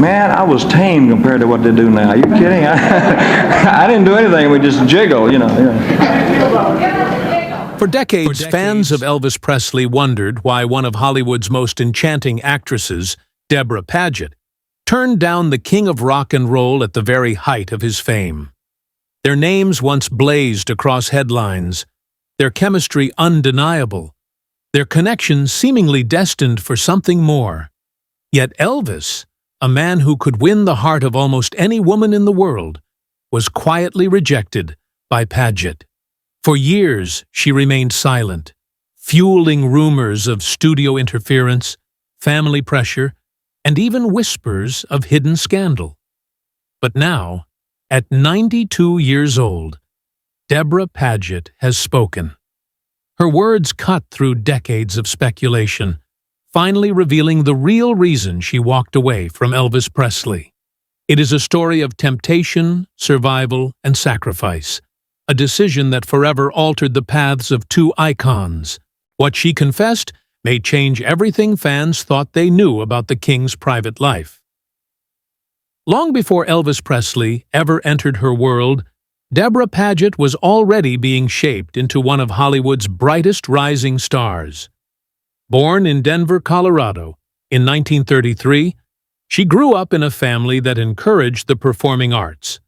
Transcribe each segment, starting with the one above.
man, I was tame compared to what they do now. Are you kidding? I didn't do anything. We just jiggle, you know. For decades, fans of Elvis Presley wondered why one of Hollywood's most enchanting actresses, Debra Paget, turned down the king of rock and roll at the very height of his fame. Their names once blazed across headlines, their chemistry undeniable, their connection seemingly destined for something more. Yet Elvis, a man who could win the heart of almost any woman in the world, was quietly rejected by Paget. For years, she remained silent, fueling rumors of studio interference, family pressure, and even whispers of hidden scandal. But now, at 92 years old, Debra Paget has spoken. Her words cut through decades of speculation, finally revealing the real reason she walked away from Elvis Presley. It is a story of temptation, survival, and sacrifice, a decision that forever altered the paths of two icons. What she confessed may change everything fans thought they knew about the king's private life. Long before Elvis Presley ever entered her world, Debra Paget was already being shaped into one of Hollywood's brightest rising stars. Born in Denver, Colorado, in 1933, she grew up in a family that encouraged the performing arts.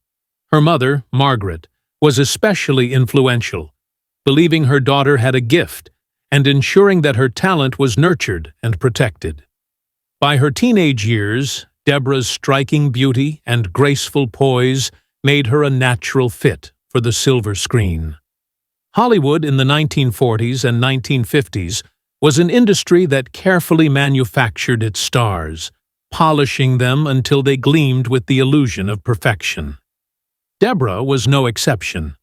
Her mother, Margaret, was especially influential, believing her daughter had a gift and ensuring that her talent was nurtured and protected. By her teenage years, Debra's striking beauty and graceful poise made her a natural fit for the silver screen. Hollywood in the 1940s and 1950s was an industry that carefully manufactured its stars, polishing them until they gleamed with the illusion of perfection. Debra was no exception.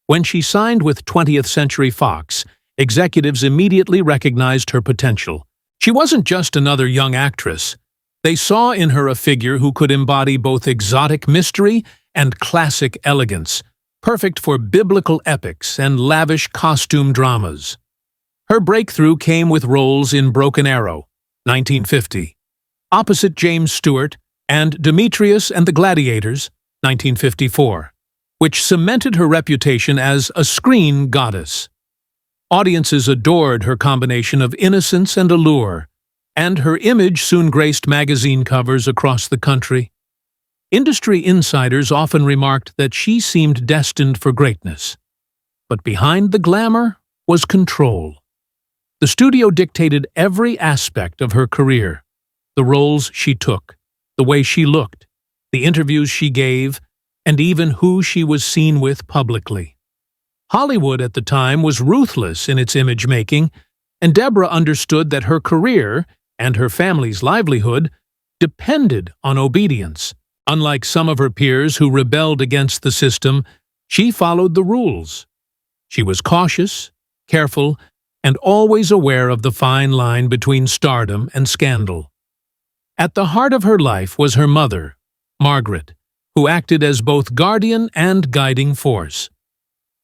When she signed with 20th Century Fox, executives immediately recognized her potential. She wasn't just another young actress. They saw in her a figure who could embody both exotic mystery and classic elegance, perfect for biblical epics and lavish costume dramas. Her breakthrough came with roles in Broken Arrow, 1950, opposite James Stewart, and Demetrius and the Gladiators, 1954, which cemented her reputation as a screen goddess. Audiences adored her combination of innocence and allure, and her image soon graced magazine covers across the country. Industry insiders often remarked that she seemed destined for greatness. But behind the glamour was control. The studio dictated every aspect of her career, the roles she took, the way she looked, the interviews she gave, and even who she was seen with publicly. Hollywood at the time was ruthless in its image-making, and Debra understood that her career and her family's livelihood depended on obedience. Unlike some of her peers who rebelled against the system, she followed the rules. She was cautious, careful, and always aware of the fine line between stardom and scandal. At the heart of her life was her mother, Margaret, who acted as both guardian and guiding force.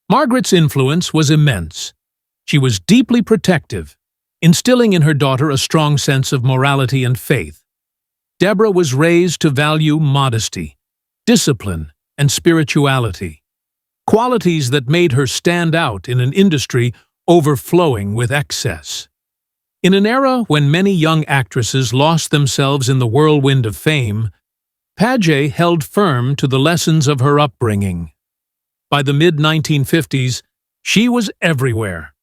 Margaret's influence was immense. She was deeply protective, instilling in her daughter a strong sense of morality and faith. Debra was raised to value modesty, discipline, and spirituality, qualities that made her stand out in an industry overflowing with excess. In an era when many young actresses lost themselves in the whirlwind of fame, Paget held firm to the lessons of her upbringing. By the mid-1950s, she was everywhere.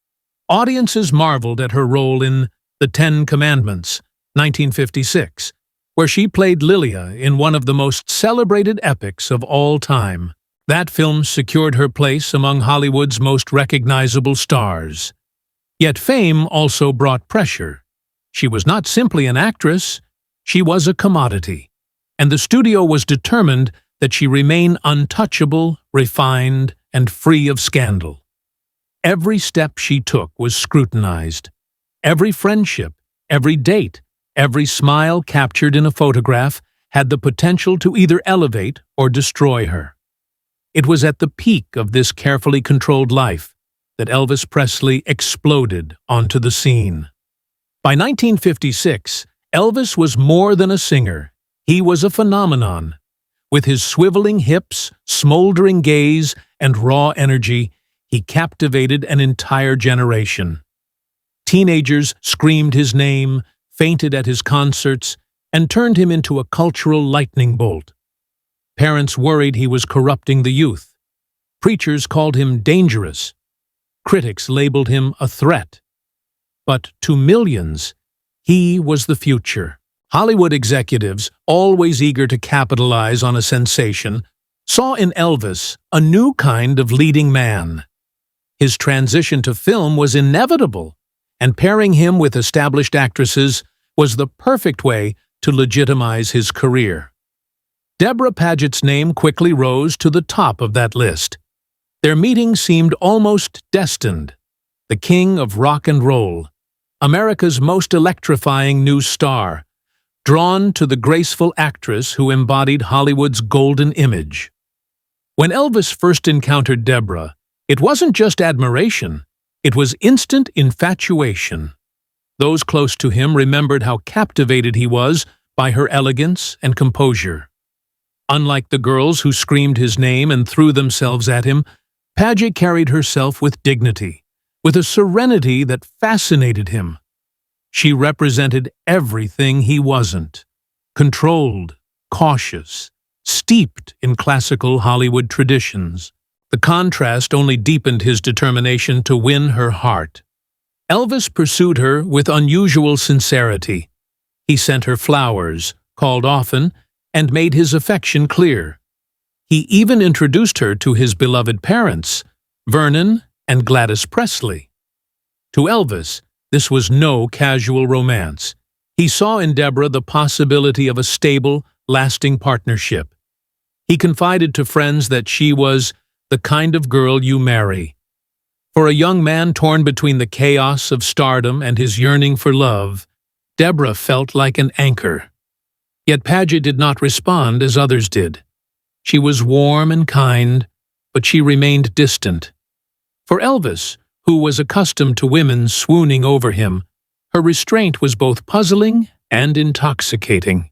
Audiences marveled at her role in The Ten Commandments, 1956, where she played Lilia in one of the most celebrated epics of all time. That film secured her place among Hollywood's most recognizable stars. Yet fame also brought pressure. She was not simply an actress, she was a commodity, and the studio was determined that she remain untouchable, refined, and free of scandal. Every step she took was scrutinized. Every friendship, every date, every smile captured in a photograph had the potential to either elevate or destroy her. It was at the peak of this carefully controlled life that Elvis Presley exploded onto the scene. By 1956, Elvis was more than a singer. He was a phenomenon. With his swiveling hips, smoldering gaze, and raw energy, he captivated an entire generation. Teenagers screamed his name, fainted at his concerts, and turned him into a cultural lightning bolt. Parents worried he was corrupting the youth. Preachers called him dangerous. Critics labeled him a threat. But to millions, he was the future. Hollywood executives, always eager to capitalize on a sensation, saw in Elvis a new kind of leading man. His transition to film was inevitable, and pairing him with established actresses was the perfect way to legitimize his career. Debra Paget's name quickly rose to the top of that list. Their meeting seemed almost destined. The king of rock and roll, America's most electrifying new star, drawn to the graceful actress who embodied Hollywood's golden image. When Elvis first encountered Deborah, it wasn't just admiration, it was instant infatuation. Those close to him remembered how captivated he was by her elegance and composure. Unlike the girls who screamed his name and threw themselves at him, Paget carried herself with dignity, with a serenity that fascinated him. She represented everything he wasn't: controlled, cautious, steeped in classical Hollywood traditions. The contrast only deepened his determination to win her heart. Elvis pursued her with unusual sincerity. He sent her flowers, called often, and made his affection clear. He even introduced her to his beloved parents, Vernon and Gladys Presley. To Elvis, this was no casual romance. He saw in Deborah the possibility of a stable, lasting partnership. He confided to friends that she was the kind of girl you marry. For a young man torn between the chaos of stardom and his yearning for love, Deborah felt like an anchor. Yet Paget did not respond as others did. She was warm and kind, but she remained distant. For Elvis, who was accustomed to women swooning over him, her restraint was both puzzling and intoxicating.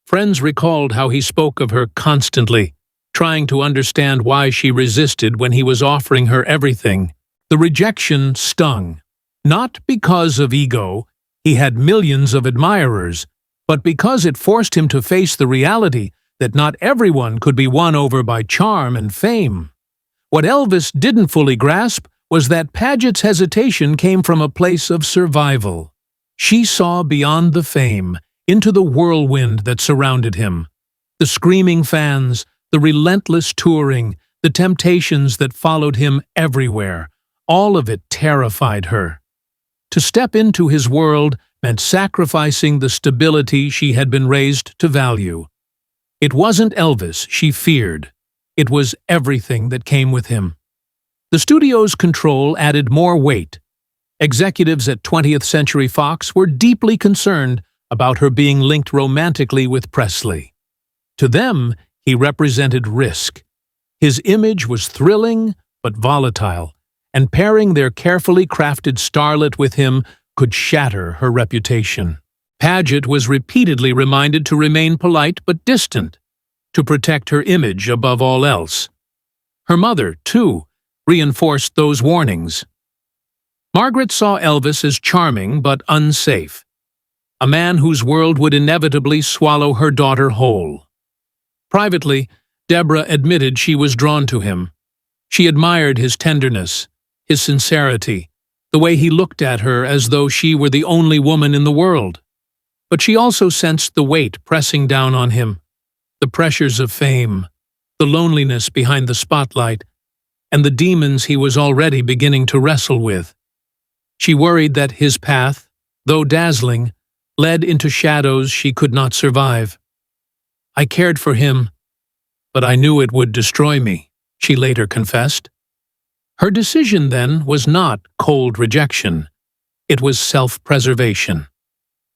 Friends recalled how he spoke of her constantly, trying to understand why she resisted when he was offering her everything. The rejection stung, not because of ego — he had millions of admirers — but because it forced him to face the reality that not everyone could be won over by charm and fame. What Elvis didn't fully grasp was that Paget's hesitation came from a place of survival. She saw beyond the fame, into the whirlwind that surrounded him. The screaming fans, the relentless touring, the temptations that followed him everywhere, all of it terrified her. To step into his world meant sacrificing the stability she had been raised to value. It wasn't Elvis she feared. It was everything that came with him. The studio's control added more weight. Executives at 20th Century Fox were deeply concerned about her being linked romantically with Presley. To them, he represented risk. His image was thrilling but volatile, and pairing their carefully crafted starlet with him could shatter her reputation. Paget was repeatedly reminded to remain polite but distant, to protect her image above all else. Her mother, too, reinforced those warnings. Margaret saw Elvis as charming but unsafe, a man whose world would inevitably swallow her daughter whole. Privately, Deborah admitted she was drawn to him. She admired his tenderness, his sincerity, the way he looked at her as though she were the only woman in the world. But she also sensed the weight pressing down on him, the pressures of fame, the loneliness behind the spotlight, and the demons he was already beginning to wrestle with. She worried that his path, though dazzling, led into shadows she could not survive. "I cared for him, but I knew it would destroy me," she later confessed. Her decision then was not cold rejection. It was self-preservation.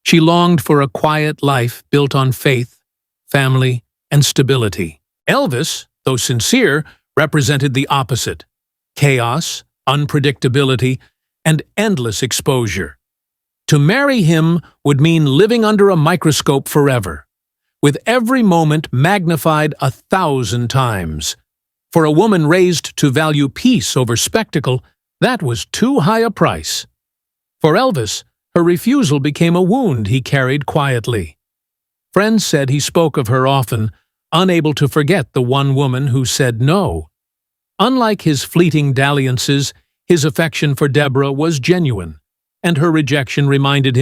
She longed for a quiet life built on faith, family, and stability. Elvis, though sincere, represented the opposite: chaos, unpredictability, and endless exposure. To marry him would mean living under a microscope forever. with every moment magnified 1,000 times. For a woman raised to value peace over spectacle, that was too high a price. For Elvis, her refusal became a wound he carried quietly. Friends said he spoke of her often, unable to forget the one woman who said no. Unlike his fleeting dalliances, his affection for Deborah was genuine, and her rejection reminded him